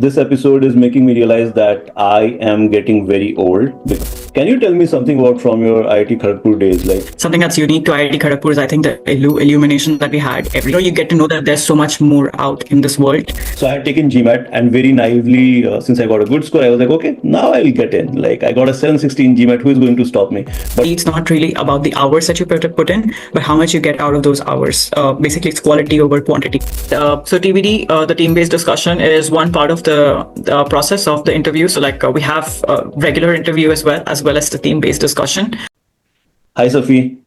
This episode is making me realize that I am getting very old. Can you tell me something about from your IIT Kharagpur days? Something that's unique to IIT Kharagpur is, I think, the illumination that we had. You get to know that there's so much more out in this world. So I had taken GMAT, and very naively, since I got a good score, I was like, okay, now I'll get in. Like, I got a 716 GMAT. Who is going to stop me? But it's not really about the hours that you put in, but how much you get out of those hours. Basically, it's quality over quantity. So TBD, the team-based discussion is one part of the process of the interview. So we have a regular interview as well as the team-based discussion. Hi, Saffi.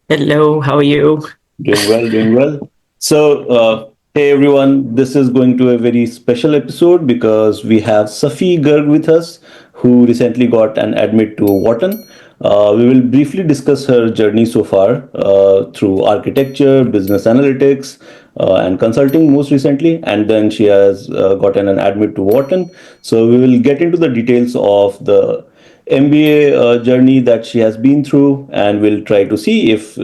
Hello, how are you? Doing well. So, hey everyone, this is going to a very special episode because we have Saffi Garg with us, who recently got an admit to Wharton. We will briefly discuss her journey so far through architecture, business analytics, and consulting most recently, and then she has gotten an admit to Wharton. So we will get into the details of the MBA journey that she has been through, and we'll try to see if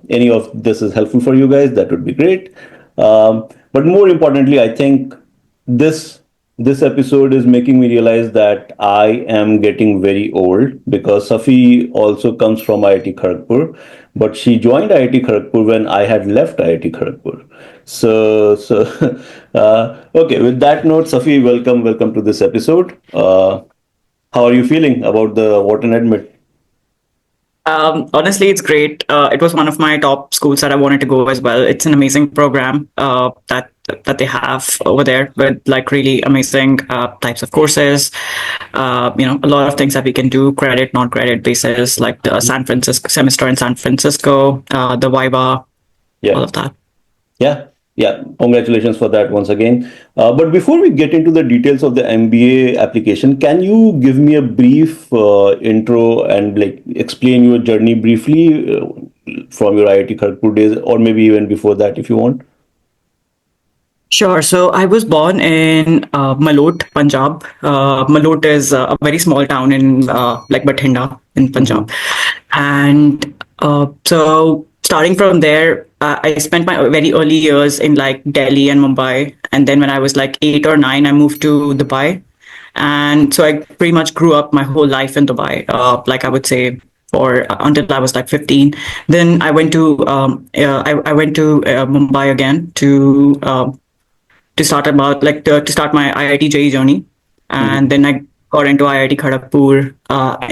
any of this is helpful for you guys. That would be great. But more importantly, I think this episode is making me realize that I am getting very old, because Saffi also comes from IIT Kharagpur, but she joined IIT Kharagpur when I had left IIT Kharagpur. So okay. With that note, Saffi, welcome to this episode. How are you feeling about the Wharton admit? Honestly, it's great. It was one of my top schools that I wanted to go as well. It's an amazing program that they have over there, with really amazing types of courses. A lot of things that we can do, credit, non-credit basis, like the San Francisco semester in San Francisco, the Viva, all of that. Yeah. Congratulations for that once again. But before we get into the details of the MBA application, can you give me a brief intro and explain your journey briefly from your IIT Kharagpur days, or maybe even before that, if you want? Sure. So I was born in Malot, Punjab. Malot is a very small town in Bathinda in Punjab, and so starting from there, I spent my very early years in Delhi and Mumbai, and then when I was 8 or 9, I moved to Dubai, and so I pretty much grew up my whole life in Dubai. I would say for until I was 15. Then I went to I went to Mumbai again to start to start my IIT JEE journey, and then I got into IIT Kharagpur,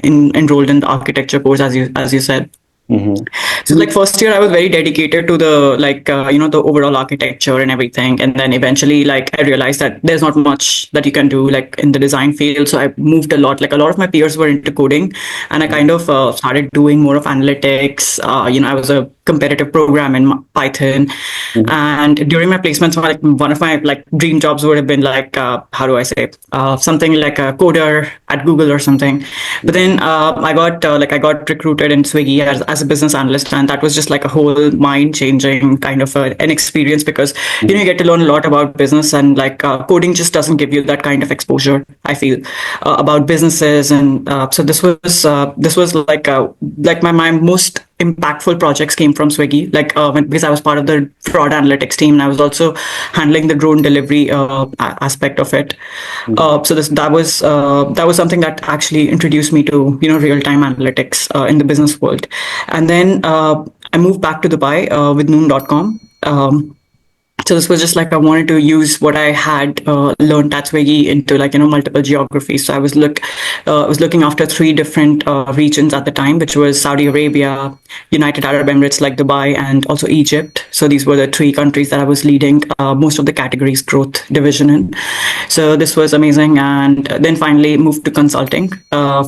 enrolled in the architecture course, as you said. So first year I was very dedicated to the the overall architecture and everything, and then eventually I realized that there's not much that you can do in the design field. So I moved a lot. A lot of my peers were into coding, and I kind of started doing more of analytics. I was a competitive program in Python, and during my placements, one of my dream jobs would have been how do I say something like a coder at Google or something. But then I got recruited in Swiggy as a business analyst, and that was just a whole mind changing kind of an experience, because you get to learn a lot about business, and coding just doesn't give you that kind of exposure, I feel, about businesses. And so this was my most impactful projects came from Swiggy, because I was part of the fraud analytics team, and I was also handling the drone delivery aspect of it. So that was something that actually introduced me to real-time analytics in the business world. And then I moved back to Dubai with Noon.com. So this was just I wanted to use what I had learned at Swiggy into multiple geographies. So I was looking after 3 different regions at the time, which was Saudi Arabia, United Arab Emirates like Dubai, and also Egypt. So these were the 3 countries that I was leading most of the categories growth division in. So this was amazing. And then finally moved to consulting.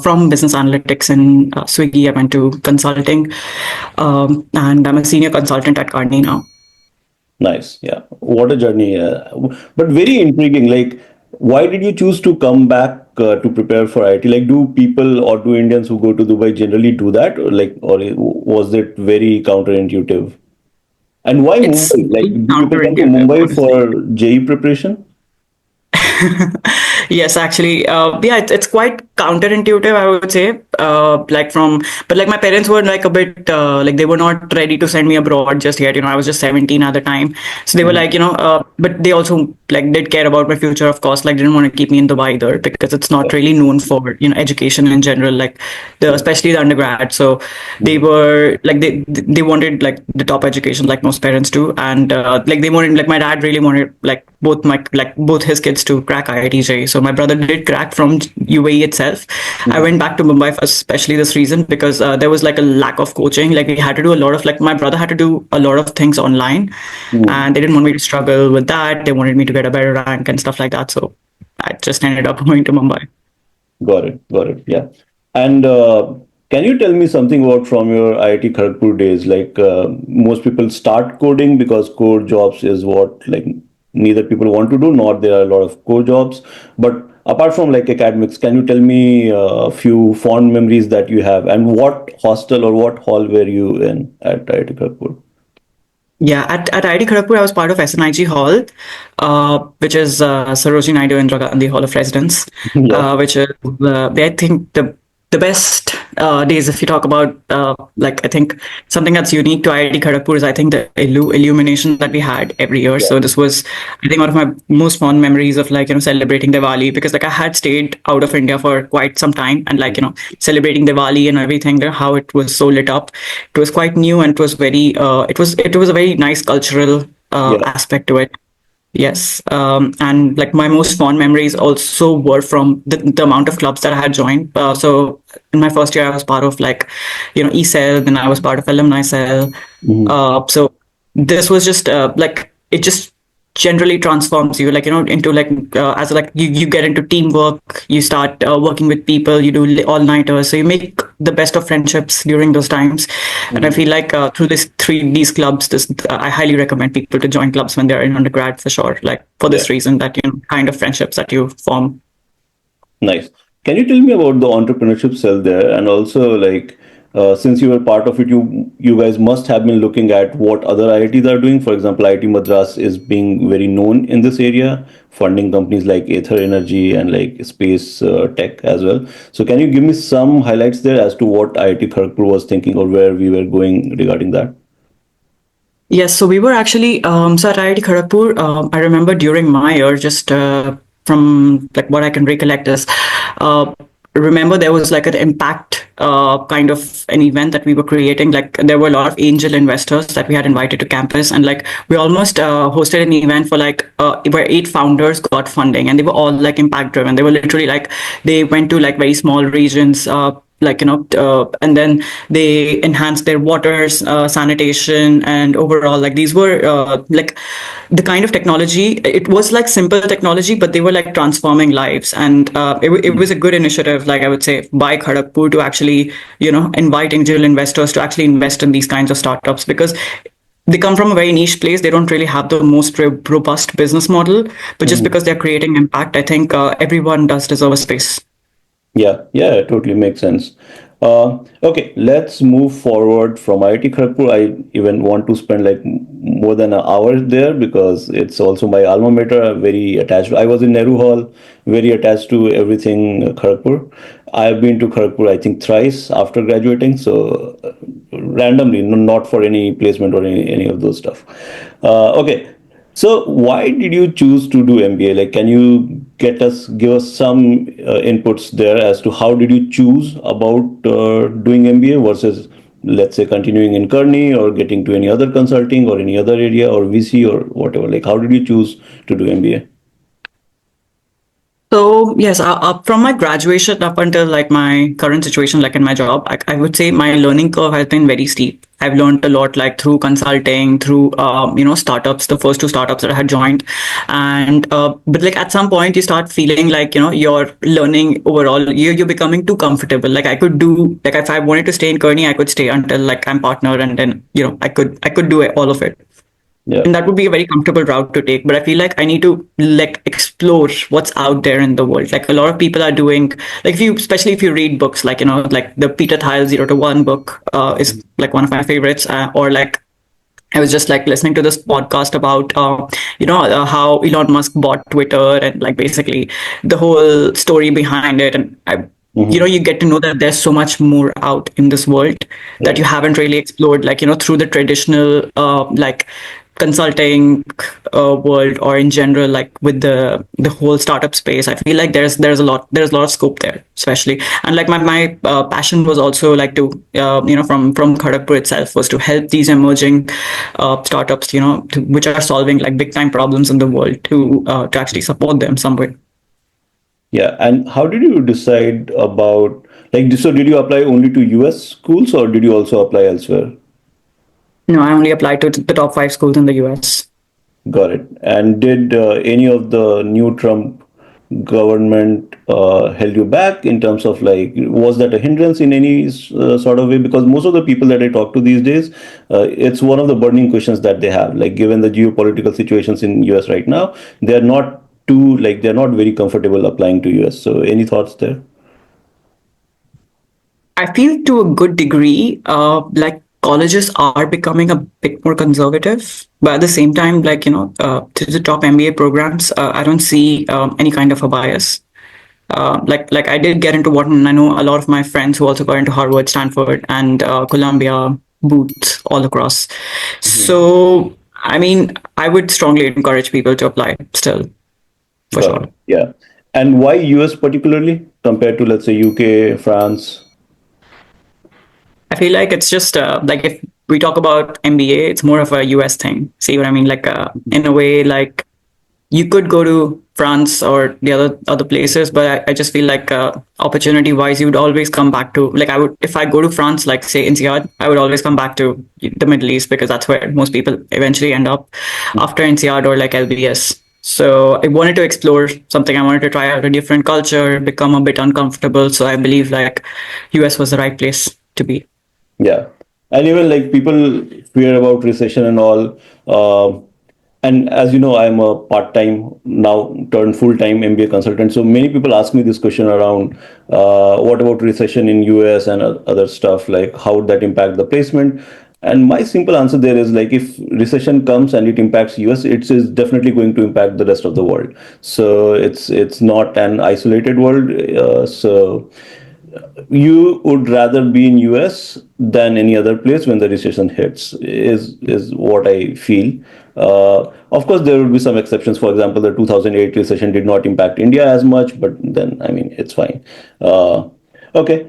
From business analytics in Swiggy, I went to consulting, and I'm a senior consultant at Carney now. Nice. Yeah. What a journey. But very intriguing. Why did you choose to come back to prepare for IIT? Do people or do Indians who go to Dubai generally do that? Or was it very counterintuitive? And why It's Mumbai? Do people come to Mumbai for JEE preparation? Yes, actually, it's quite counterintuitive, I would say. like from, but like my parents were like a bit like they were not ready to send me abroad just yet. I was just 17 at the time, so they were like, but they also like did care about my future, of course. Like, didn't want to keep me in Dubai either because it's not Yeah. really known for education in general, like especially the undergrad. So they Mhm. were like they wanted like the top education, like most parents do, and like they wanted, like my dad really wanted like both his kids to crack IIT. So my brother did crack from UAE itself. I Mhm. went back to Mumbai for especially this reason because there was like a lack of coaching. Like we had to do a lot of, like my brother had to do a lot of things online, Mhm. and they didn't want me to struggle with that. They wanted me to get a better rank and stuff like that. So I just ended up going to Mumbai. Got it. Got it. Yeah. And can you tell me something about from your IIT Kharagpur days? Like most people start coding because core jobs is what like neither people want to do, nor there are a lot of core jobs. But apart from like academics, can you tell me a few fond memories that you have, and what hostel or what hall were you in at IIT Kharagpur? Yeah, at IIT Kharagpur, I was part of SNIG Hall, which is Sarojini Naidu Indira Gandhi Hall of Residence, Yeah. which is I think the best days. If you talk about like, I think something that's unique to IIT Kharagpur is, I think, the illumination that we had every year. Yeah. So this was, I think, one of my most fond memories of like celebrating Diwali, because like I had stayed out of India for quite some time, and like celebrating Diwali and everything there, how it was so lit up. It was quite new, and it was very it was a very nice cultural Yeah. aspect to it. Yes, and like my most fond memories also were from the amount of clubs that I had joined. So in my first year, I was part of like, E-Cell, then I was part of Alumni Cell. Mhm. So this was just like, it just generally transforms you, like into like as like you get into teamwork, you start working with people, you do all nighters, so you make the best of friendships during those times. And I Mhm. feel like through these clubs, this I highly recommend people to join clubs when they're in undergrad, for sure, like for Yeah. this reason, that kind of friendships that you form. Nice. Can you tell me about the entrepreneurship cell there, and also like since you were part of it, you guys must have been looking at what other IITs are doing. For example, IIT Madras is being very known in this area, funding companies like Aether Energy and like space tech as well. So can you give me some highlights there as to what IIT Kharagpur was thinking or where we were going regarding that? Yes, so we were actually so at IIT Kharagpur. I remember during my year, just from like what I can recollect is, uh, remember there was like an impact kind of an event that we were creating. Like there were a lot of angel investors that we had invited to campus, and like we almost hosted an event for like where 8 founders got funding, and they were all like impact driven. They were literally like, they went to like very small regions. Like and then they enhanced their water sanitation, and overall, like these were like the kind of technology, it was like simple technology, but they were like transforming lives. And it was a good initiative, like I would say, by Kharagpur to actually invite angel investors to actually invest in these kinds of startups, because they come from a very niche place. They don't really have the most robust business model, but just Mhm. because they're creating impact, I think everyone does deserve a space. Yeah, yeah, it totally makes sense. Okay, let's move forward from IIT Kharagpur. I even want to spend like more than an hour there because it's also my alma mater. I'm very attached. I was in Nehru Hall, very attached to everything Kharagpur. I've been to Kharagpur, I think, thrice after graduating. So randomly, not for any placement or any of those stuff. Okay, so why did you choose to do MBA? Like, can you give us some inputs there as to how did you choose about doing MBA versus, let's say, continuing in Kearney or getting to any other consulting or any other area or VC or whatever? Like, how did you choose to do MBA? So yes, up from my graduation up until like my current situation, like in my job, I would say my learning curve has been very steep. I've learned a lot, like through consulting, through startups, the first two startups that I had joined, and but like at some point you start feeling like you're learning overall, you're becoming too comfortable. Like I could do, like if I wanted to stay in Kearney, I could stay until like I'm partner, and then I could do all of it, Yeah. and that would be a very comfortable route to take. But I feel like I need to like explore what's out there in the world. Like a lot of people are doing, like if you, especially if you read books, like like the Peter Thiel 0 to 1 book is like one of my favorites, or like I was just like listening to this podcast about how Elon Musk bought Twitter, and like basically the whole story behind it. And you get to know that there's so much more out in this world that you Right. haven't really explored, like, through the traditional, like, consulting world, or in general, like with the whole startup space. I feel like there's a lot of scope there, especially. And like my passion was also like to, from Kharagpur itself, was to help these emerging startups, which are solving like big time problems in the world, to actually support them some way. Yeah. And how did you decide about, like, so did you apply only to US schools or did you also apply elsewhere? I only applied to the top five schools in the US. Got it. And did any of the new Trump government held you back in terms of, like, was that a hindrance in any sort of way? Because most of the people that I talk to these days, it's one of the burning questions that they have. Like, given the geopolitical situations in US right now, they're not very comfortable applying to US. So any thoughts there? I feel to a good degree, like colleges are becoming a bit more conservative, but at the same time, like, to the top MBA programs, I don't see any kind of a bias. Like I did get into Wharton, and I know a lot of my friends who also got into Harvard, Stanford, and Columbia, Booth, all across. Mhm. So, I mean, I would strongly encourage people to apply still, for Got sure. it. Yeah. And why US particularly compared to, let's say, UK, France? I feel like it's just like if we talk about MBA, it's more of a US thing. See what I mean? Like in a way, like you could go to France or the other places, but I just feel like opportunity wise, you would always come back to, like, I would, if I go to France, like say INSEAD, I would always come back to the Middle East, because that's where most people eventually end up after INSEAD or like LBS. So I wanted to explore something. I wanted to try out a different culture, become a bit uncomfortable. So I believe like US was the right place to be. Yeah. And even like people fear about recession and all. And as you know, I'm a part-time now turned full-time MBA consultant. So many people ask me this question around what about recession in US and other stuff, like how would that impact the placement? And my simple answer there is, like, if recession comes and it impacts US, it is definitely going to impact the rest of the world. So it's not an isolated world. So you would rather be in US than any other place when the recession hits, is what I feel. Of course, there will be some exceptions. For example, the 2008 recession did not impact India as much, but then I mean it's fine. Okay.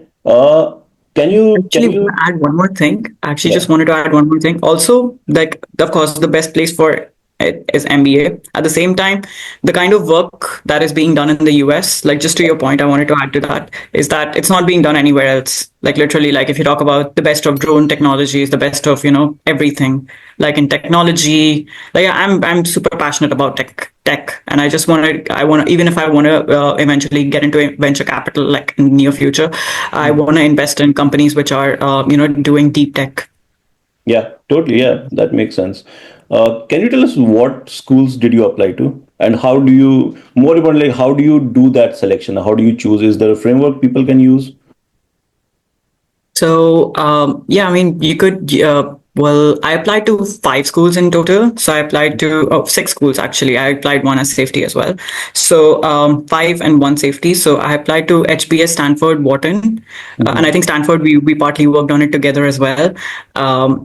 Can Actually, want you to add one more thing. I actually Yeah. just wanted to add one more thing. Also, like, of course, the best place for it is MBA. At the same time, the kind of work that is being done in the US, like just to your point, I wanted to add to that, is that it's not being done anywhere else. Like literally, like if you talk about the best of drone technologies, the best of, everything, like in technology, like I'm super passionate about tech, and I want to, even if I want to eventually get into venture capital, like in the near future, I want to invest in companies which are doing deep tech. Yeah, totally. Yeah, that makes sense. Can you tell us what schools did you apply to, and how do you, more importantly, how do you do that selection? How do you choose? Is there a framework people can use? So yeah, I mean, you could. Well, I applied to five schools in total. So I applied to six schools actually. I applied one as safety as well. So five and one safety. So I applied to HBS, Stanford, Wharton, and I Mhm. think Stanford we partly worked on it together as well.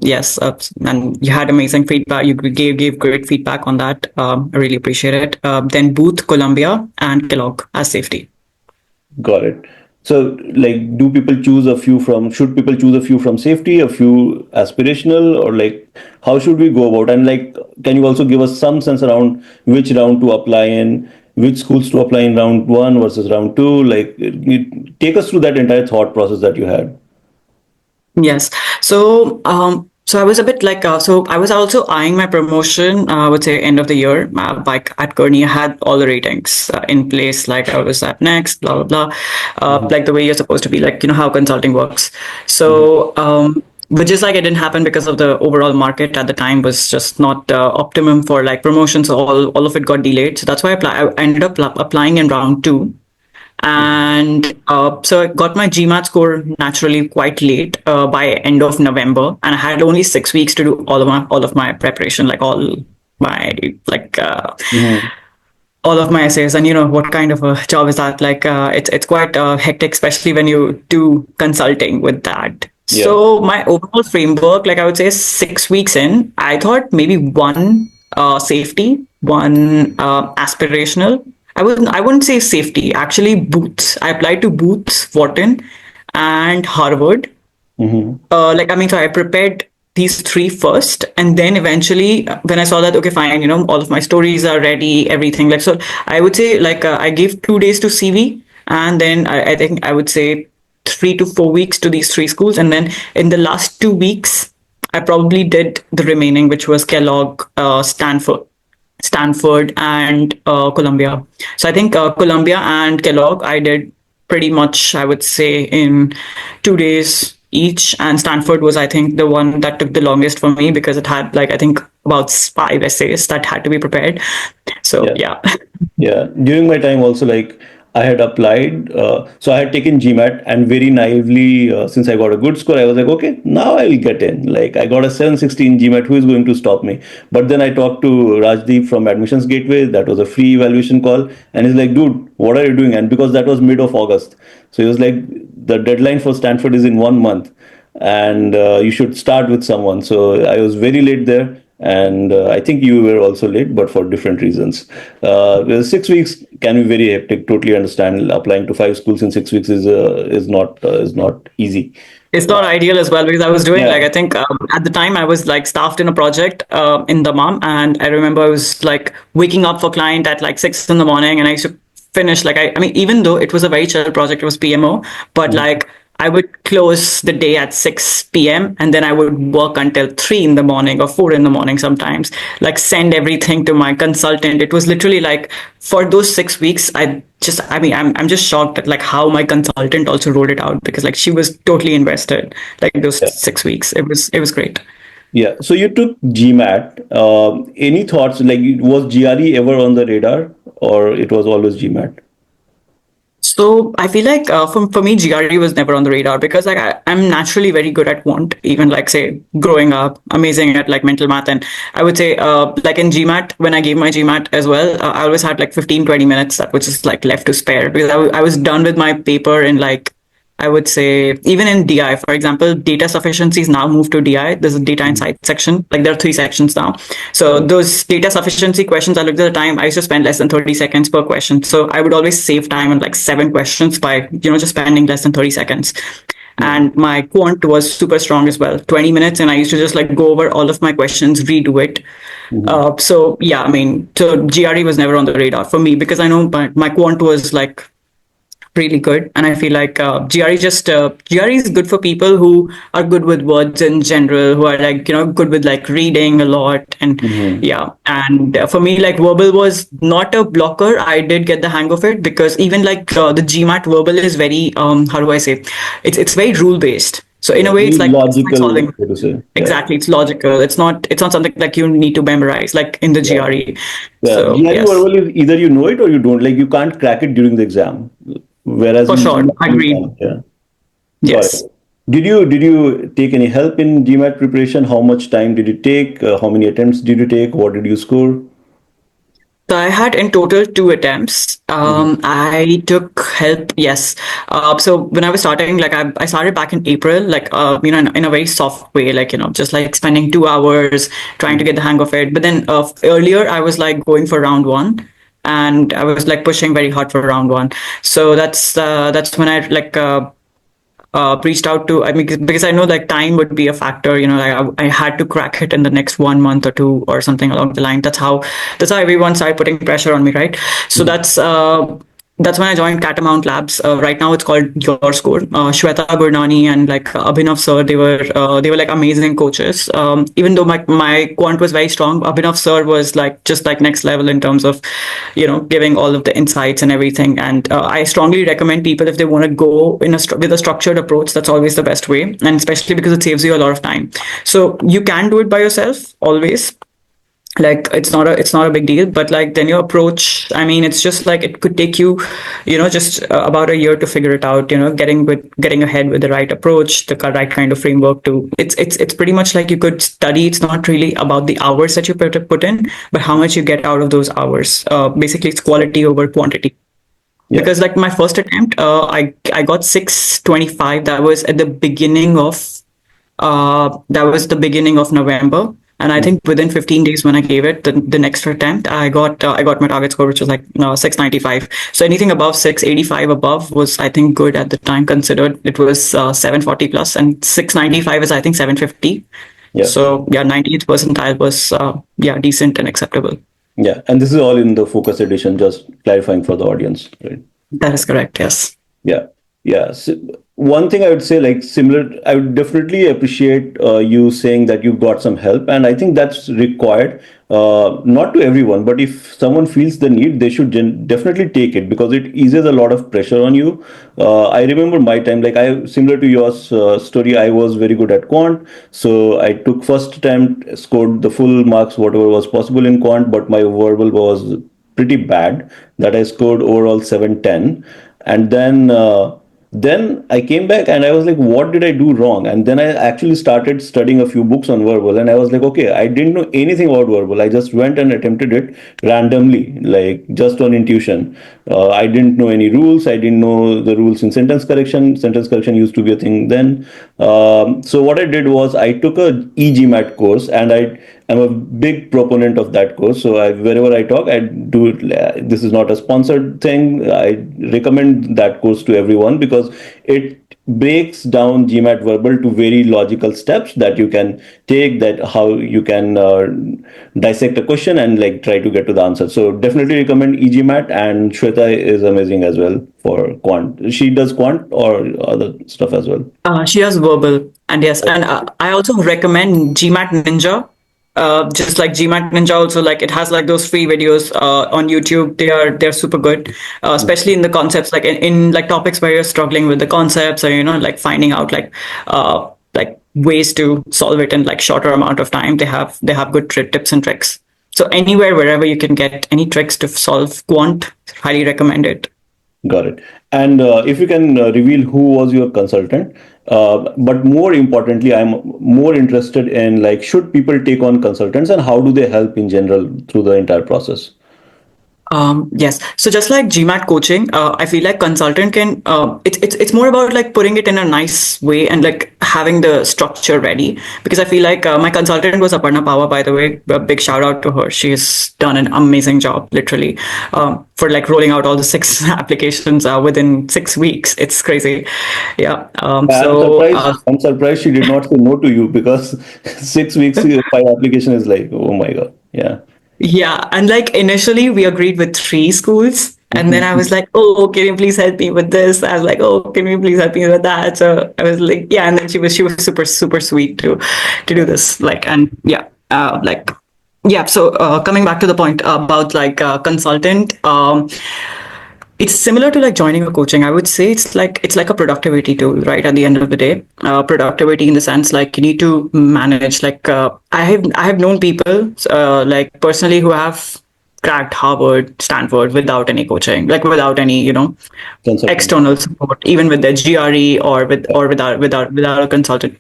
Yes, and you had amazing feedback. You gave great feedback on that. I really appreciate it. Then Booth, Columbia, and Kellogg as safety. Got it. So, like, do people choose a few from, should people choose a few from safety, a few aspirational, or like, how should we go about? And like, can you also give us some sense around which round to apply in, which schools to apply in round one versus round two? Like, take us through that entire thought process that you had. Yes. So I was a bit like, so I was also eyeing my promotion, I would say end of the year. Like at Kearney, I had all the ratings in place. Like I was at next, blah, blah, blah. Mhm. Like the way you're supposed to be, like, how consulting works. Mhm. So, but just like it didn't happen because of the overall market at the time was just not optimum for like promotion. So all of it got delayed. So that's why I ended up applying in round two, and so I got my GMAT score naturally quite late, by end of November, and I had only 6 weeks to do all of my preparation, like all my like Mhm. all of my essays, and what kind of a job is that? Like, it's quite hectic, especially when you do consulting with that. Yeah. So my overall framework, like I would say, 6 weeks in, I thought maybe one safety, one aspirational. I wouldn't say safety. Actually, Boots. I applied to Boots, Wharton, and Harvard. Mm-hmm. So I prepared these three first, and then eventually, when I saw that, okay, fine, all of my stories are ready, everything. Like, so I would say, like, I gave 2 days to CV, and then I think I would say 3 to 4 weeks to these three schools, and then in the last 2 weeks, I probably did the remaining, which was Kellogg, Stanford, and Columbia. So I think Columbia and Kellogg, I did pretty much, I would say, in 2 days each. And Stanford was, I think, the one that took the longest for me because it had, like, I think about 5 essays that had to be prepared. So, Yeah. yeah. Yeah, during my time also, like I had applied, so I had taken GMAT, and very naively, since I got a good score, I was like, okay, now I will get in. Like I got a 716 GMAT, who is going to stop me? But then I talked to Rajdeep from Admissions Gateway. That was a free evaluation call, and he's like, dude, what are you doing? And because that was mid of August, so he was like, the deadline for Stanford is in 1 month, and you should start with someone. So I was very late there, and I think you were also late, but for different reasons. 6 weeks can be very hectic. Totally understand. Applying to 5 schools in 6 weeks is not easy. It's not ideal as well because I was doing, Yeah. like, I think at the time I was like staffed in a project in the mom, and I remember I was like waking up for client at like 6 in the morning, and I used to finish, like, I mean, even though it was a very chill project, it was PMO, but Mhm. like I would close the day at 6 p.m. and then I would work until 3 in the morning or 4 in the morning sometimes, like send everything to my consultant. It was literally like for those 6 weeks, I'm just shocked at like how my consultant also rolled it out because like she was totally invested like those Yeah. 6 weeks. It was great. Yeah. So you took GMAT. Any thoughts? Like, was GRE ever on the radar, or it was always GMAT? So I feel like for me, GRE was never on the radar because like I'm naturally very good at quant, even like say growing up, amazing at like mental math. And I would say like in GMAT, when I gave my GMAT as well, I always had like 15-20 minutes that was just like left to spare because I was done with my paper in like I would say even in DI, for example, data sufficiency is now moved to DI. There's a data Mhm. insight section. Like there are 3 sections now. So Yeah. those data sufficiency questions, I looked at the time, I used to spend less than 30 seconds per question. So I would always save time on like 7 questions by, just spending less than 30 seconds. Mhm. And my quant was super strong as well, 20 minutes. And I used to just like go over all of my questions, redo it. Mhm. So yeah, I mean, so GRE was never on the radar for me because I know my quant was like really good, and I feel like GRE is good for people who are good with words in general, who are like good with like reading a lot. And Mhm. yeah, and for me, like verbal was not a blocker. I did get the hang of it because even like the GMAT verbal is very how do I say, it's very rule based. So in Yeah. a way, Very it's like logical, solving. so to say. Yeah. Exactly, it's logical. It's not something like you need to memorize like in the Yeah. GRE. Yeah, So GRE yes, verbal is either you know it or you don't. Like you can't crack it during the exam. Whereas for in sure, GMAT you agreed. can. Yeah. Got Yes. it. Did you take any help in GMAT preparation? How much time did it take? How many attempts did you take? What did you score? So I had in total 2 attempts. Mhm. I took help, yes. So when I was starting, like I started back in April, like in a very soft way, like just like spending 2 hours trying to get the hang of it. But then earlier, I was like going for round one, and I was like pushing very hard for round one. So that's when I like reached out to, I mean, because I know like time would be a factor, like I had to crack it in the next 1 month or two or something along the line. That's how everyone started putting pressure on me, right? So Mhm. that's when I joined Catamount Labs. Right now it's called Your Score. Shweta Gurnani and like Abhinav sir, they were like amazing coaches. Even though my quant was very strong, Abhinav sir was like just like next level in terms of giving all of the insights and everything. And I strongly recommend people, if they want to go with a structured approach, that's always the best way, and especially because it saves you a lot of time. So you can do it by yourself always, Like it's not a big deal, but like then your approach, I mean, it's just like it could take you, just about a year to figure it out, getting ahead with the right approach, the right kind of framework to it's pretty much like you could study. It's not really about the hours that you put in, but how much you get out of those hours. Basically it's quality over quantity. Yeah. Because like my first attempt, I got 625. That was at the beginning of November, and I think within 15 days when I gave it the next attempt, I got my target score, which was like 695. So anything above 685 above was, I think, good at the time, considered it was 740 plus, and 695 is, I think, 750. Yeah. So yeah, 90th percentile was decent and acceptable. Yeah. And this is all in the focus edition, just clarifying for the audience, right? That is correct. Yes. Yeah. Yeah. So one thing I would say, like similar, I would definitely appreciate you saying that you got some help. And I think that's required, not to everyone, but if someone feels the need, they should definitely take it because it eases a lot of pressure on you. I remember my time, like similar to your story, I was very good at quant. So I took first attempt, scored the full marks, whatever was possible in quant, but my verbal was pretty bad that I scored overall 710. And then I came back and I was like, what did I do wrong? And then I actually started studying a few books on verbal. And I was like, okay, I didn't know anything about verbal. I just went and attempted it randomly, like just on intuition. I didn't know any rules. I didn't know the rules in sentence correction. Sentence correction used to be a thing then. So what I did was I took a GMAT course, and I'm a big proponent of that course. So wherever I talk, I do it. This is not a sponsored thing. I recommend that course to everyone because it breaks down GMAT verbal to very logical steps that you can take, that how you can dissect a question and like try to get to the answer. So definitely recommend EGMAT, and Shweta is amazing as well for quant. She does quant or other stuff as well. She has verbal, and yes, and I also recommend GMAT Ninja. Just like GMAT Ninja, also like it has like those free videos on YouTube. They're super good, especially in the concepts, like in like topics where you're struggling with the concepts, or like finding out like ways to solve it in like shorter amount of time. They have good tips and tricks. So anywhere, wherever you can get any tricks to solve quant, highly recommend it. Got it. And if you can reveal who was your consultant, but more importantly, I'm more interested in like, should people take on consultants and how do they help in general through the entire process? Yes. So just like GMAT coaching, I feel like consultant can, it's more about like putting it in a nice way and like having the structure ready. Because I feel like my consultant was Aparna Pava, by the way. A big shout out to her. She's done an amazing job, literally, for like rolling out all the 6 applications within 6 weeks. It's crazy. Yeah. I'm surprised she did not say no to you because 6 weeks, 5 application is like, oh my God. Yeah. Yeah, and like initially we agreed with 3 schools, and then I was like, "Oh, can you please help me with this?" I was like, "Oh, can you please help me with that?" So I was like, "Yeah," and then she was super sweet to do this, like, and yeah, like, yeah. So coming back to the point about like consultant, it's similar to like joining a coaching. I would say it's like a productivity tool, right? At the end of the day, productivity in the sense like you need to manage. Like I have known people like personally who have cracked Harvard, Stanford without any coaching, like without any Consultant. external support, even with their GRE or without a consultant.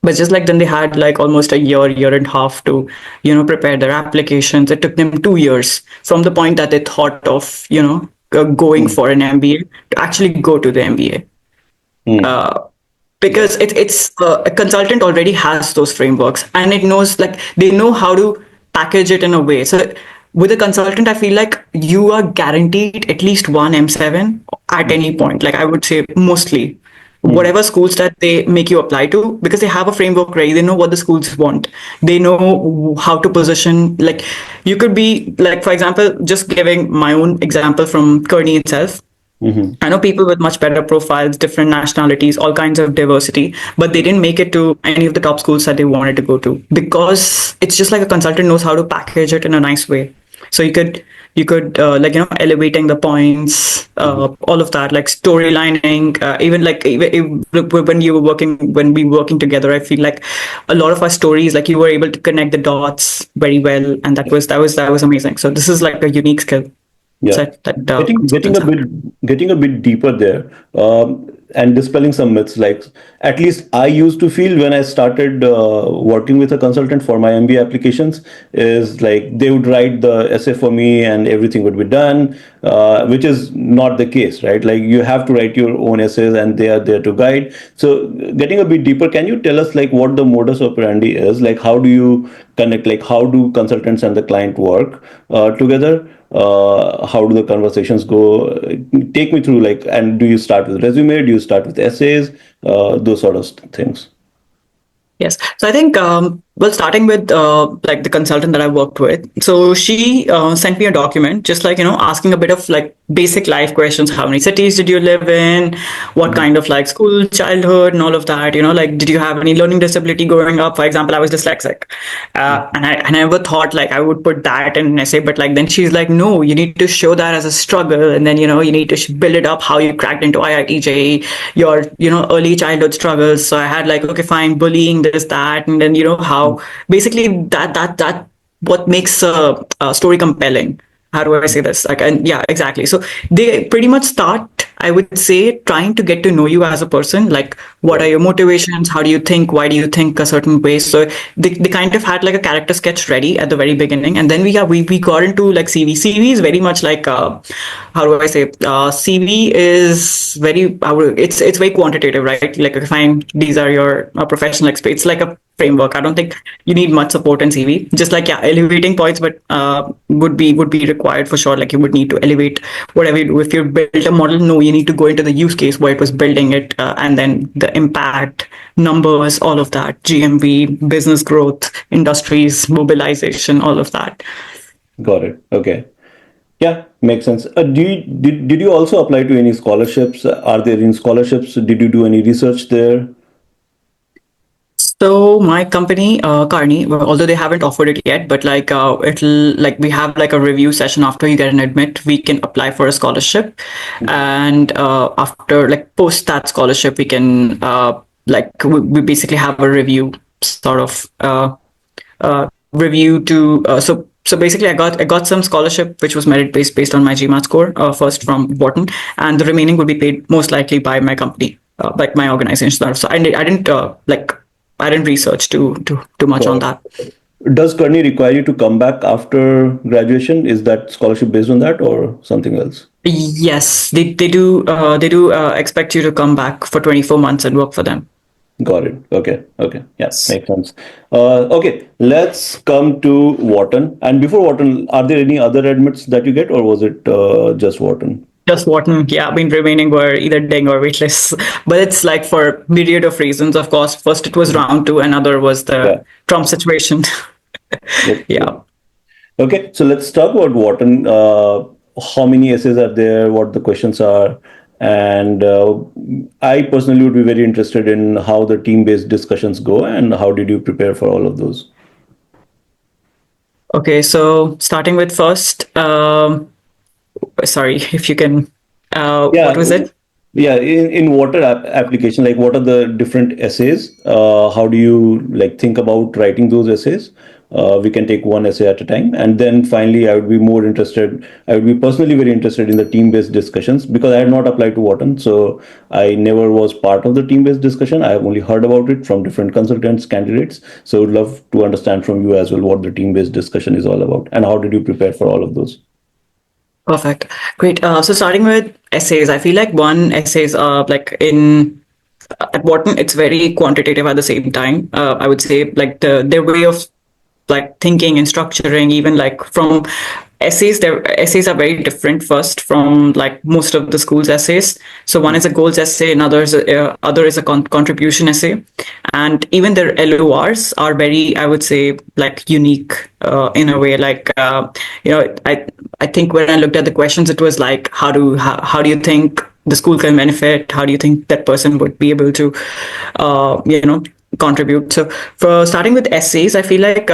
But just like then they had like almost a year and a half to prepare their applications. It took them 2 years from the point that they thought of going Mm, for an MBA to actually go to the MBA. mm, yeah. Because it's a consultant already has those frameworks, and it knows, like, they know how to package it in a way. So with a consultant, I feel like you are guaranteed at least one M7 at any point. Like I would say mostly Mm, whatever schools that they make you apply to, because they have a framework ready. They know what the schools want. They know how to position. Like you could be like, for example, just giving my own example from Kearney itself. mhm. I know people with much better profiles, different nationalities, all kinds of diversity, but they didn't make it to any of the top schools that they wanted to go to, because it's just like a consultant knows how to package it in a nice way. So you could elevating the points, Mhm. all of that, like storylining, even like when you were working when we were working together, I feel like a lot of our stories, like you were able to connect the dots very well, and that was amazing. So this is like a unique skill Yeah. set that Getting consultants a have. bit deeper there, and dispelling some myths. Like, at least I used to feel when I started working with a consultant for my MBA applications, is like they would write the essay for me and everything would be done, which is not the case, right? Like, you have to write your own essays and they are there to guide. So getting a bit deeper, can you tell us like what the modus operandi is? Like, how do you connect? Like, how do consultants and the client work together? How do the conversations go? Take me through, like, and do you start with resume? Do you start with essays? Those sort of things. Yes. So I think, well, starting with like the consultant that I worked with, so she sent me a document, just like, asking a bit of like basic life questions. How many cities did you live in? What Mhm. kind of like school, childhood, and all of that? Like, did you have any learning disability growing up? For example, I was dyslexic, and I never thought like I would put that in an essay, but like then she's like, no, you need to show that as a struggle, and then you need to build it up how you cracked into IIT JEE, your early childhood struggles. So I had like, okay, fine, bullying, this, that, and then how basically that what makes a story compelling. How do I say this? Like, and yeah, exactly. So they pretty much start, I would say, trying to get to know you as a person. Like, what are Right. your motivations? How do you think? Why do you think a certain way? So they kind of had like a character sketch ready at the very beginning, and then we got into like CV. CV is very much like how do I say? CV is very it's very quantitative, right? Like, fine, these are your professional experience. It's like a Yeah. framework. I don't think you need much support in CV. Just like, yeah, elevating points, but would be required for sure. Like, you would need to elevate whatever you do. If you build a model, no, you need to go into the use case where it was building it, and then the impact, numbers, all of that, GMV, business growth, industries, mobilization, all of that. Got it. Okay. Yeah, makes sense. Did you also apply to any scholarships? Are there any scholarships? Did you do any research there? So my company, Carney, well, although they haven't offered it yet, but like it'll like we have like a review session after you get an admit, we can apply for a scholarship, and after like post that scholarship, we can we basically have a review sort of review to so basically I got some scholarship which was merit based on my GMAT score first from Wharton, and the remaining would be paid most likely by my company, like my organization. So I didn't research too much on Got that. it. Does Kearney require you to come back after graduation? Is that scholarship based on that or something else? Yes, they do expect you to come back for 24 months and work for them. Got it. Okay. Okay. Yeah, makes sense. Okay, let's come to Wharton. And before Wharton, are there any other admits that you get, or was it just Wharton? Just Wharton, yeah. I mean, remaining were either ding or waitlist, but it's like for myriad of reasons. Of course, first it was round two, another was the Yeah. Trump situation. That's Yeah. true. Okay, so let's talk about Wharton. How many essays are there? What the questions are? And I personally would be very interested in how the team-based discussions go and how did you prepare for all of those? Okay, so starting with first, sorry if you can. What Yeah, was it? yeah. In water application, like what are the different essays? How do you like think about writing those essays? We can take one essay at a time, and then finally, I would be more interested. I would be personally very interested in the team-based discussions because I had not applied to Wharton, so I never was part of the team-based discussion. I have only heard about it from different consultants, candidates. So, I would love to understand from you as well what the team-based discussion is all about, and how did you prepare for all of those? Perfect. Great. So starting with essays, I feel like one essays like in at Wharton, it's very quantitative at the same time. I would say like their way of like thinking and structuring, even like from essays, their essays are very different first from like most of the school's essays. So one is a goals essay, another is other is a contribution essay, and even their LORs are very, I would say, like unique in a way. Like I think when I looked at the questions, it was like how do you think the school can benefit? How do you think that person would be able to, contribute. So for starting with essays, I feel like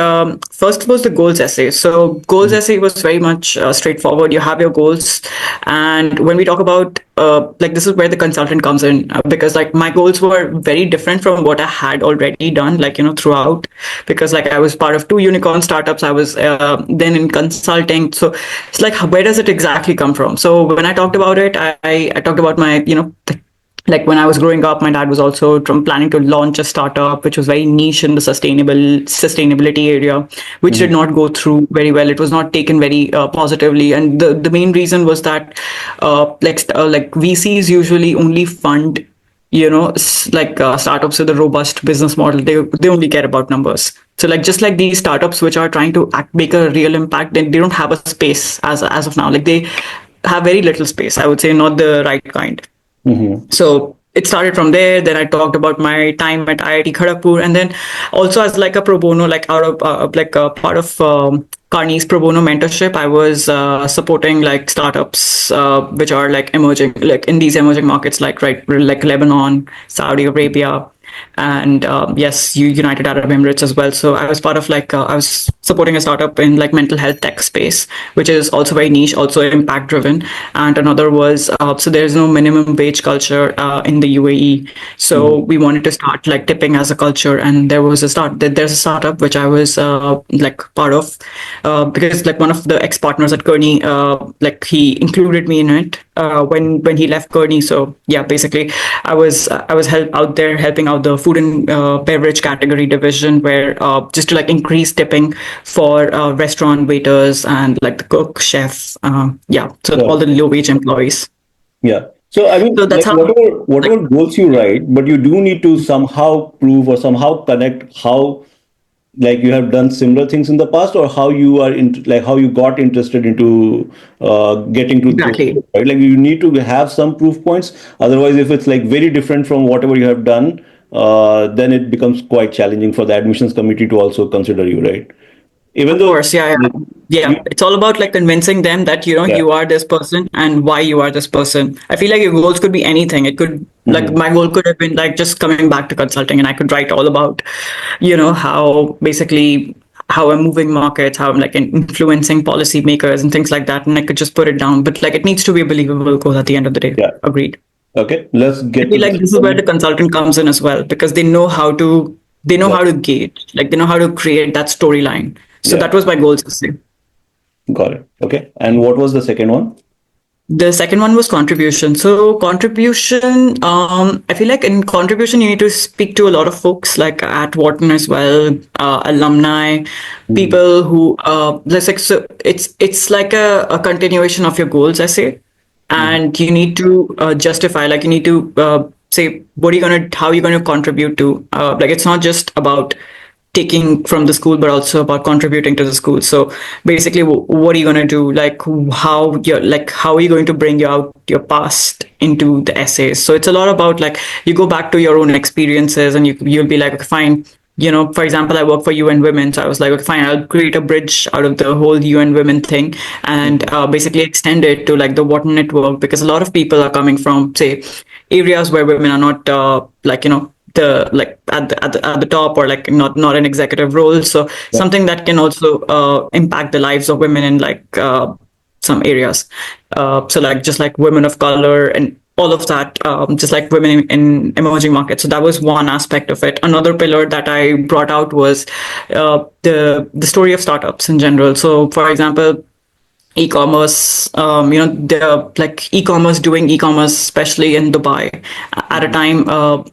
first was the goals essay. So goals essay was very much straightforward. You have your goals, and when we talk about like this is where the consultant comes in, because like my goals were very different from what I had already done, like throughout, because like I was part of two unicorn startups. I was then in consulting. So it's like, where does it exactly come from? So when I talked about it, I talked about my like when I was growing up, my dad was also planning to launch a startup which was very niche in the sustainability area, which did not go through very well. It was not taken very positively, and the main reason was that like VCs usually only fund like startups with a robust business model. They only care about numbers. So like just like these startups which are trying to make a real impact, they don't have a space as of now. Like they have very little space. I would say not the right kind. Mm-hmm. So it started from there. Then I talked about my time at IIT Kharagpur, and then also as like a pro bono, like out of like a part of Carney's pro bono mentorship, I was supporting like startups which are like emerging, like in these emerging markets, like Lebanon, Saudi Arabia, and yes, United Arab Emirates as well. So I was part of like I was supporting a startup in like mental health tech space, which is also very niche, also impact driven. And another was so there's no minimum wage culture in the UAE. So we wanted to start like tipping as a culture, and there's a startup which I was like part of because like one of the ex partners at Kearney like he included me in it when he left Kearney. So yeah, basically I was out there helping out the food and beverage category division, where just to like increase tipping for restaurant waiters and like the cook, chef, yeah, so all Sure. the low wage employees. Yeah. So I mean, So that's like how like whatever goals you write, but you do need to somehow prove or somehow connect how like you have done similar things in the past, or how you are into like how you got interested into getting to those exactly. goals, right? Like you need to have some proof points. Otherwise, if it's like very different from whatever you have done, then it becomes quite challenging for the admissions committee to also consider you, right? Even Of though course, yeah, like, yeah. you, Yeah, it's all about like convincing them that yeah. you are this person and why you are this person. I feel like your goals could be anything. It could like Mhm. my goal could have been like just coming back to consulting, and I could write all about, how basically how I'm moving markets, how I'm like influencing policymakers and things like that, and I could just put it down. But like it needs to be a believable goal at the end of the day. Yeah. Agreed. Okay. Let's I get to feel the like this is where the second. consultant comes in as well, because they know Yeah. how to gauge, like they know how to create that storyline. So Yeah. that was my goal to say. Got it. Okay. And what was the second one? The second one was contribution. So contribution, I feel like in contribution you need to speak to a lot of folks, like at Wharton as well, alumni, Mhm. people who let's like so it's like a continuation of your goals, I say, Mhm. and you need to justify, like you need to say what are you gonna how are you gonna contribute to, like it's not just about taking from the school but also about contributing to the school. So basically what are you going to do, like how are you going to bring your past into the essays? So it's a lot about like you go back to your own experiences, and you'll be like, okay, fine, for example, I work for UN Women, so I was like, okay, fine, I'll create a bridge out of the whole UN Women thing, and basically extend it to like the Wharton network, because a lot of people are coming from, say, areas where women are not like the like at the top, or like not an executive role. So Yeah. something that can also impact the lives of women in like some areas. So like just like women of color and all of that, just like women in emerging markets. So that was one aspect of it. Another pillar that I brought out was the story of startups in general. So for example, e-commerce, the like e-commerce doing e-commerce, especially in Dubai at a Mhm. time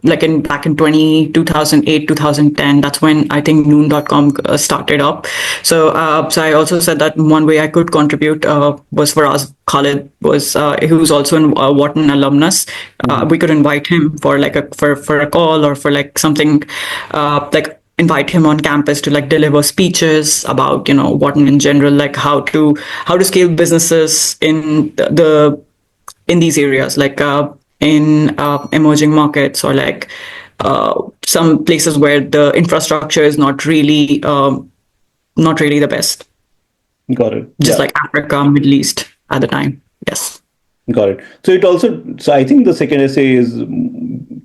like in back in 2008 2010. That's when I think noon.com started up. So I also said that one way I could contribute was for us. Khalid was who's also an Wharton alumnus. Mhm. We could invite him for like for a call, or for like something like invite him on campus to like deliver speeches about Wharton in general, like how to scale businesses in in these areas, like in emerging markets, or like some places where the infrastructure is not really the best, Got it. just Yeah. like Africa, Middle East at the time. Yes. Got it. So it also, so I think the second essay is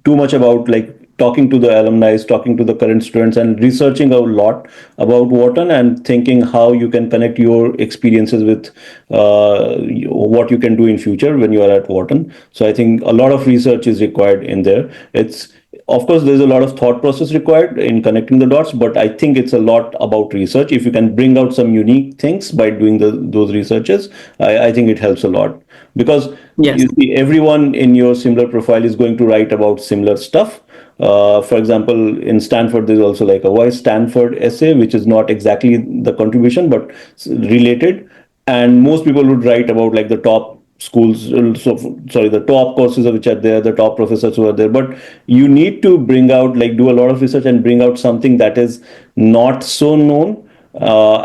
too much about like talking to the alumni, talking to the current students, and researching a lot about Wharton and thinking how you can connect your experiences with what you can do in future when you are at Wharton. So I think a lot of research is required in there. It's of course there's a lot of thought process required in connecting the dots, but I think it's a lot about research. If you can bring out some unique things by doing those researches, I think it helps a lot, because Yes. you see everyone in your similar profile is going to write about similar stuff. For example, in Stanford, there's also like a why Stanford essay, which is not exactly the contribution, but related. And most people would write about like the top schools, so sorry, the top courses which are there, the top professors who are there. But you need to bring out, like, do a lot of research and bring out something that is not so known,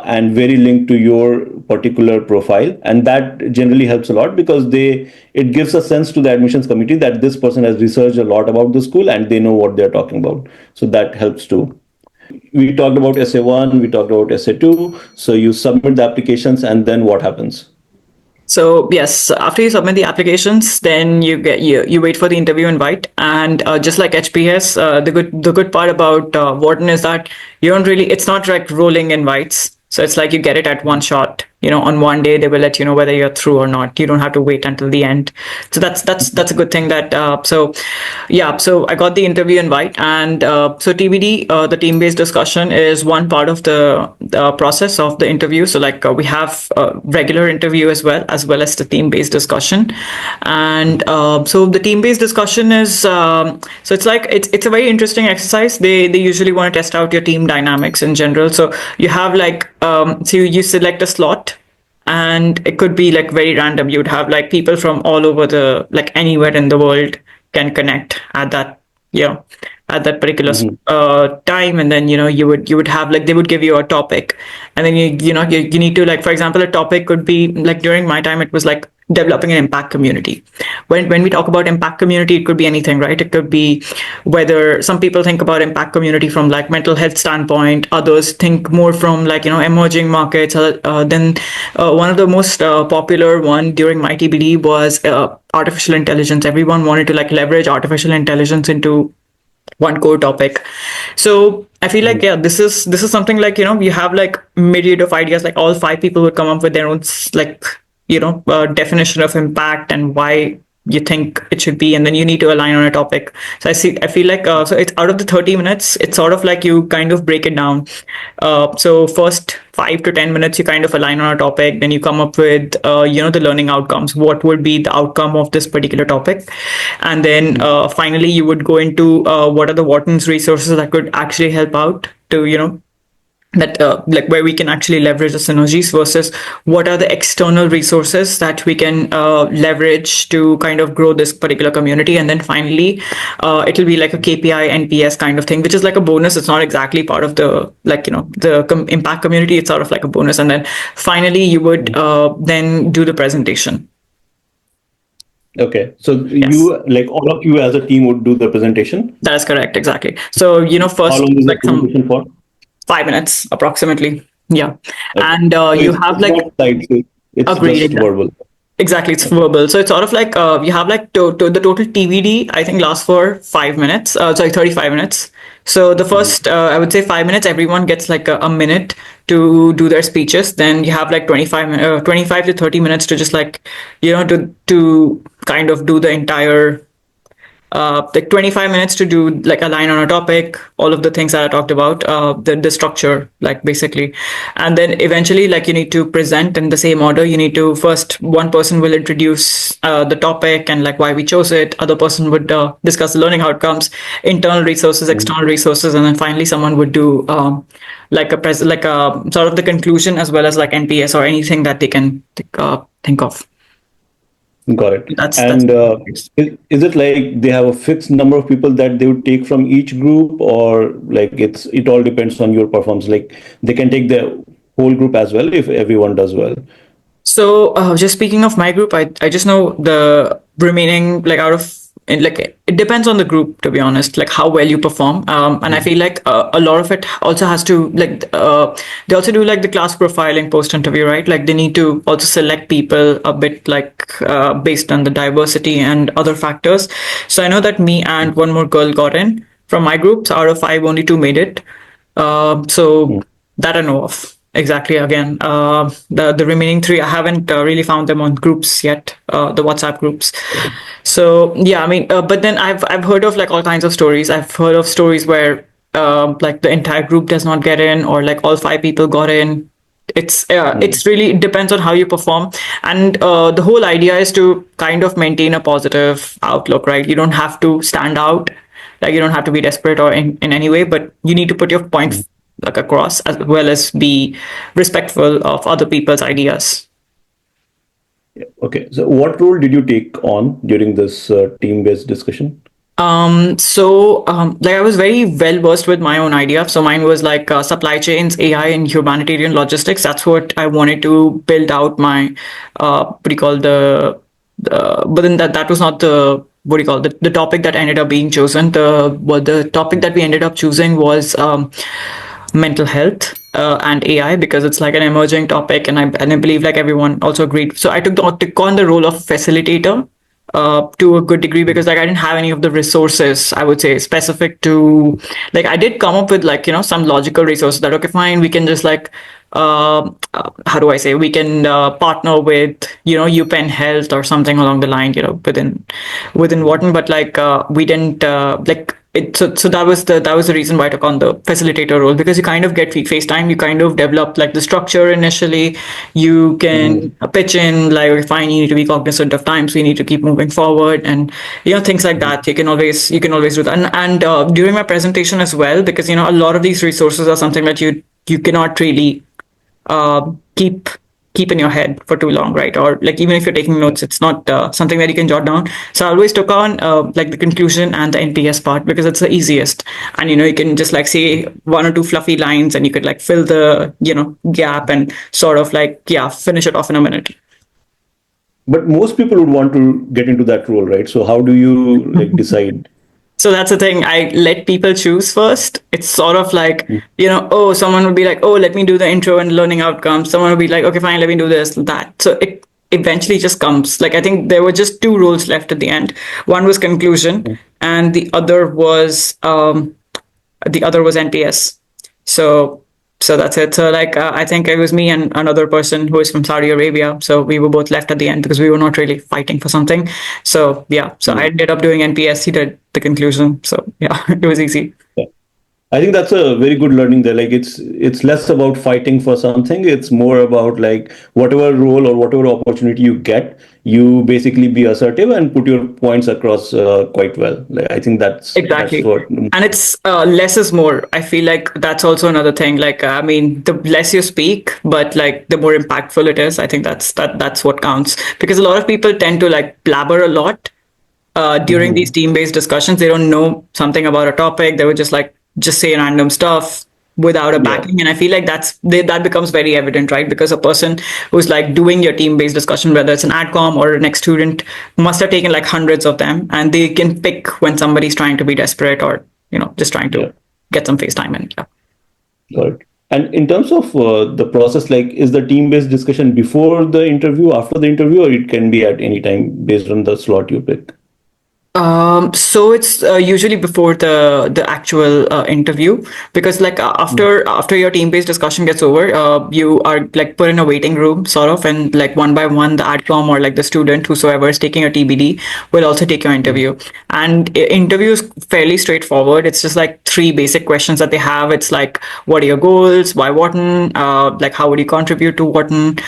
and very linked to your particular profile, and that generally helps a lot, because it gives a sense to the admissions committee that this person has researched a lot about the school and they know what they're talking about. So that helps too. We talked about essay 1, we talked about essay 2. So you submit the applications, and then what happens? So yes, after you submit the applications, then you wait for the interview invite, and just like HPS, the good part about Wharton is that you don't really, it's not like rolling invites. So it's like you get it at one shot. On one day they will let you know whether you're through or not. You don't have to wait until the end. So that's a good thing. So I got the interview invite, and so TBD, the team-based discussion is one part of the process of the interview. So like we have a regular interview as well as the team-based discussion, and so the team-based discussion is so it's a very interesting exercise. They usually want to test out your team dynamics in general. So you have like so you select a slot, and it could be like very random. You'd have like people from all over like anywhere in the world can connect at that, at that particular time. And then you would have like, they would give you a topic, and then you need to, like, for example, a topic could be like, during my time it was like developing an impact community. When we talk about impact community, it could be anything, right? It could be whether some people think about impact community from like mental health standpoint, others think more from like emerging markets. Then one of the most popular one during my TBD was artificial intelligence. Everyone wanted to like leverage artificial intelligence into one core topic. So I feel like, yeah, this is something like, you have like myriad of ideas. Like all 5 people would come up with their own like definition of impact and why you think it should be, and then you need to align on a topic. So I feel like so it's out of the 30 minutes, it's sort of like you kind of break it down. So first 5 to 10 minutes you kind of align on a topic, then you come up with the learning outcomes, what would be the outcome of this particular topic, and then finally you would go into what are the Wharton's resources that could actually help out to that like where we can actually leverage the synergies, versus what are the external resources that we can leverage to kind of grow this particular community. And then finally it'll be like a KPI NPS kind of thing, which is like a bonus. It's not exactly part of the impact community. It's sort of like a bonus. And then finally you would then do the presentation. Okay, so Yes. you, like all of you as a team, would do the presentation. That is correct, exactly. So How first, long is the like some presentation for? 5 minutes approximately. Yeah. Okay. And So you it's have it's like, not slides, it's agreed, just exactly. verbal. Exactly, it's verbal. So it's sort of like you have like the total TVD, I think, lasts for 5 minutes. Sorry, 35 minutes. So the first, I would say 5 minutes, everyone gets like a minute to do their speeches. Then you have like 25 to 30 minutes to just like, to kind of do the entire like 25 minutes to do like a line on a topic, all of the things that I talked about, the structure, like basically. And then eventually, like, you need to present in the same order. You need to first, one person will introduce the topic and like why we chose it. Other person would discuss the learning outcomes, internal resources, external resources, and then finally someone would do like a sort of the conclusion, as well as like NPS or anything that they can think of. Got it. That's And is it like they have a fixed number of people that they would take from each group, or like it all depends on your performance? Like they can take the whole group as well if everyone does well. So just speaking of my group, I just know the remaining, like, out of, and like, it depends on the group, to be honest, like how well you perform. And I feel like a lot of it also has to, like, they also do like the class profiling post interview, right? Like they need to also select people a bit like based on the diversity and other factors. So I know that me and one more girl got in from my groups. Out of five, only two made it. So Mm, that I know of. Exactly. Again, the remaining three, I haven't really found them on groups yet. The WhatsApp groups. So yeah, I mean, but then I've heard of like all kinds of stories. I've heard of stories where like the entire group does not get in, or like all five people got in. mm, It's really, it depends on how you perform, and the whole idea is to kind of maintain a positive outlook, right? You don't have to stand out, like you don't have to be desperate or in any way, but you need to put your mm. point like across, as well as be respectful of other people's ideas. Okay. So what role did you take on during this team-based discussion? Like I was very well versed with my own idea. So mine was like supply chains, AI, and humanitarian logistics. That's what I wanted to build out my what do you call but then that was not the what do you call the topic that ended up being chosen. The topic that we ended up choosing was mental health and AI, because it's like an emerging topic, and I believe like everyone also agreed. So I took on the role of facilitator to a good degree, because like I didn't have any of the resources, I would say, specific to, like I did come up with like some logical resources that, okay, fine, we can just like how do I say, we can partner with UPenn Health or something along the line, within Wharton, but like we didn't like it. So that was the reason why I took on the facilitator role, because you kind of get FaceTime, you kind of develop like the structure initially, you can Mhm, pitch in like, okay, fine, you need to be cognizant of time, so you need to keep moving forward, and things like mhm, that. You can always do that, and during my presentation as well, because a lot of these resources are something that you cannot really keep in your head for too long, right? Or like even if you're taking yeah. notes, it's not something that you can jot down. So I always took on like the conclusion and the NPS part, because it's the easiest, and you can just like say one or two fluffy lines, and you could like fill the gap and sort of like finish it off in a minute. But most people would want to get into that role, right? So how do you like decide? So that's the thing. I let people choose first. It's sort of like, Mm, oh, someone would be like, oh, let me do the intro and learning outcomes. Someone would be like, okay, fine, let me do this, that. So it eventually just comes. Like, I think there were just two roles left at the end. One was conclusion, mm. and the other was NPS. So so that's it. So like I think it was me and another person who is from Saudi Arabia. So we were both left at the end, because we were not really fighting for something. So yeah. So I Mm. ended up doing NPS. He did the conclusion. So yeah, it was easy. Yeah. I think that's a very good learning there. Like it's less about fighting for something. It's more about like whatever role or whatever opportunity you get, you basically be assertive and put your points across quite well. Like, I think that's Exactly. what. And it's less is more. I feel like that's also another thing. Like I mean, the less you speak, but like the more impactful it is. I think that's what counts, because a lot of people tend to like blabber a lot during these Mhm. team-based discussions. They don't know something about a topic. They would just say random stuff without a Yeah. backing, and I feel like that becomes very evident, right? Because a person who's like doing your team-based discussion, whether it's an adcom or an ex student, must have taken like hundreds of them, and they can pick when somebody's trying to be desperate, or just trying Yeah. to get some face time in. Yeah. Got it. And in terms of the process, like is the team-based discussion before the interview, after the interview, or it can be at any time based on the slot you pick? So it's usually before the actual interview, because like Mm, after your team based discussion gets over, you are like put in a waiting room sort of, and like one by one the adcom or like the student whosoever is taking your TBD will also take your mm, interview. And interview is fairly straightforward. It's just like three basic questions that they have. It's like, what are your goals? Why Wharton? Like how would you contribute to Wharton?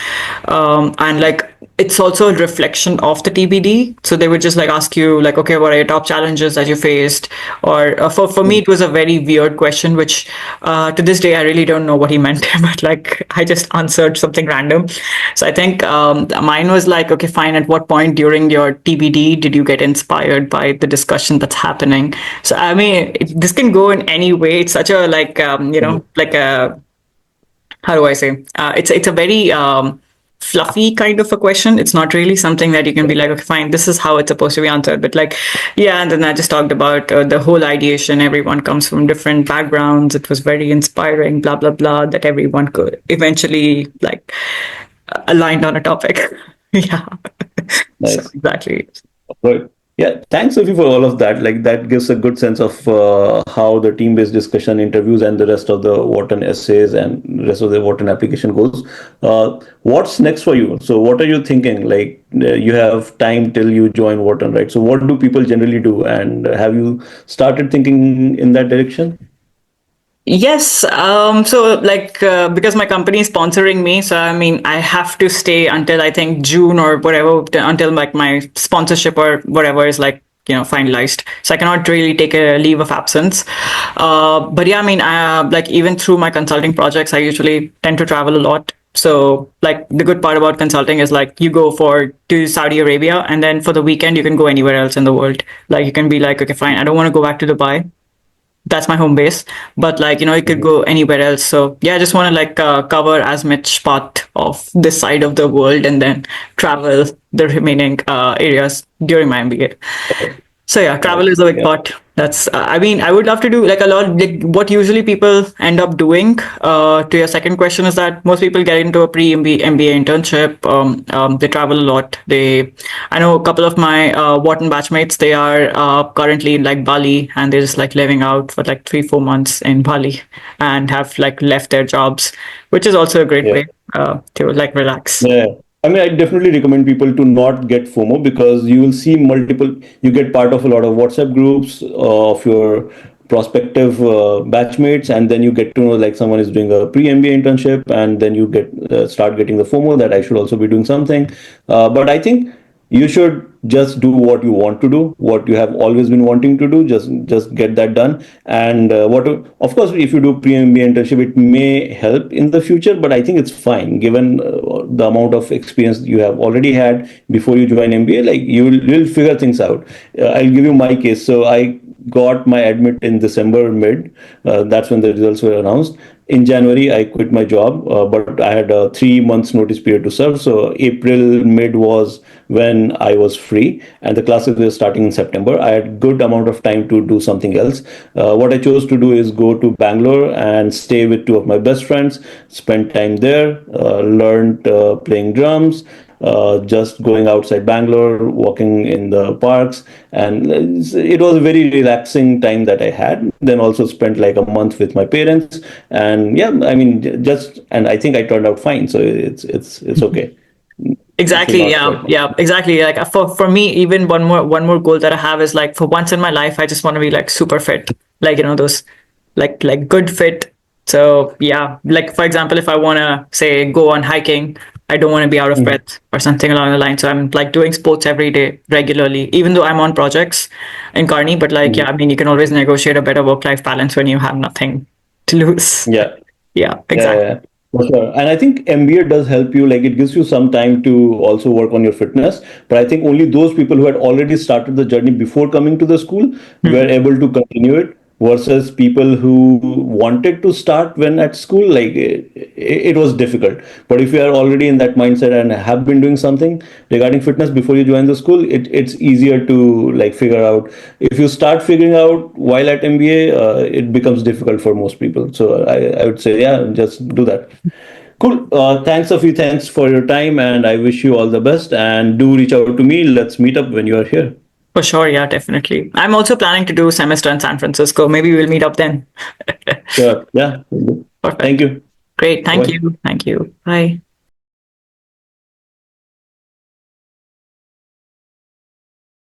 And like it's also a reflection of the TBD. So they would just like ask you like, okay, what are your top challenges that you faced? Or for me, mm, it was a very weird question, which to this day I really don't know what he meant, but like I just answered something random. So I think mine was like, okay, fine. At what point during your TBD did you get inspired by the discussion that's happening? So I mean, this can go in any way. It's such a like mm. like a, how do I say? It's a very fluffy kind of a question. It's not really something that you can be Yeah. like, okay, fine, this is how it's supposed to be answered. But like, yeah, and then I just talked about the whole ideation. Everyone comes from different backgrounds. It was very inspiring, blah blah blah. That everyone could eventually like aligned on a topic. Yeah. So Nice. exactly. Right. Yeah, thanks, Sophie, for all of that. Like that gives a good sense of how the team-based discussion interviews and the rest of the Wharton essays and rest of the Wharton application goes. What's next for you? So, what are you thinking? Like you have time till you join Wharton, right? So, what do people generally do? And have you started thinking in that direction? Yes. So because my company is sponsoring me, so I mean, I have to stay until I think June or whatever, until like my sponsorship or whatever is like, finalized. So I cannot really take a leave of absence. But yeah, I mean, like even through my consulting projects, I usually tend to travel a lot. So like the good part about consulting is like you go to Saudi Arabia, and then for the weekend you can go anywhere else in the world. Like you can be like, okay, fine, I don't want to go back to Dubai, that's my home base, but like you could go anywhere else. So yeah, I just want to like cover as much part of this side of the world and then travel the remaining areas during my MBA. So yeah, travel Nice. is a big Yeah. part. That's I mean, I would love to do like a lot. Like what usually people end up doing. To your second question is that most people get into a pre-MBA internship. They travel a lot. I know a couple of my Wharton batchmates. They are currently in like Bali, and they're just like living out for like 3-4 months in Bali, and have like left their jobs, which is also a great Yeah. way to like relax. Yeah. I mean, I definitely recommend people to not get FOMO because you will see multiple, you get part of a lot of WhatsApp groups of your prospective batchmates, and then you get to know like someone is doing a pre-MBA internship, and then you start getting the FOMO that I should also be doing something. But I think you should just do what you want to do, what you have always been wanting to do. Just get that done. And what of course, if you do pre-MBA internship, it may help in the future, but I think it's fine given the amount of experience you have already had before you join MBA. Like you'll figure things out. I'll give you my case. So I got my admit in December mid. That's when the results were announced. In January, I quit my job, but I had a 3 months notice period to serve. So April mid was when I was free, and the classes were starting in September. I had good amount of time to do something else. What I chose to do is go to Bangalore and stay with two of my best friends, spend time there, learned playing drums, just going outside Bangalore, walking in the parks, and it was a very relaxing time that I had. Then also spent like a month with my parents, and yeah, I mean, just and I think I turned out fine, so it's okay. You should Exactly. not Yeah. sweat. Yeah. Exactly. Like for me, even one more goal that I have is like for once in my life, I just want to be like super fit. Like those like good fit. So yeah, like for example, if I want to say go on hiking, I don't want to be out of breath or something along the line. So I'm like doing sports every day regularly, even though I'm on projects in Carney. But like yeah, I mean, you can always negotiate a better work-life balance when you have nothing to lose. Yeah. Yeah. Yeah, yeah, Exactly. yeah. For sure. And I think MBA does help you, like it gives you some time to also work on your fitness. But I think only those people who had already started the journey before coming to the school were Hmm. able to continue it versus people who wanted to start when at school, like it was difficult. But if you are already in that mindset and have been doing something regarding fitness before you join the school, it's easier to like figure out. If you start figuring out while at MBA, it becomes difficult for most people. So I would say, yeah, just do that. Cool. Thanks, Sophie. Thanks for your time, and I wish you all the best. And do reach out to me. Let's meet up when you are here. For sure, yeah, definitely. I'm also planning to do a semester in San Francisco. Maybe we'll meet up then. Sure. Yeah. Thank Perfect. you. Great. Thank Bye. you. Thank you. Bye.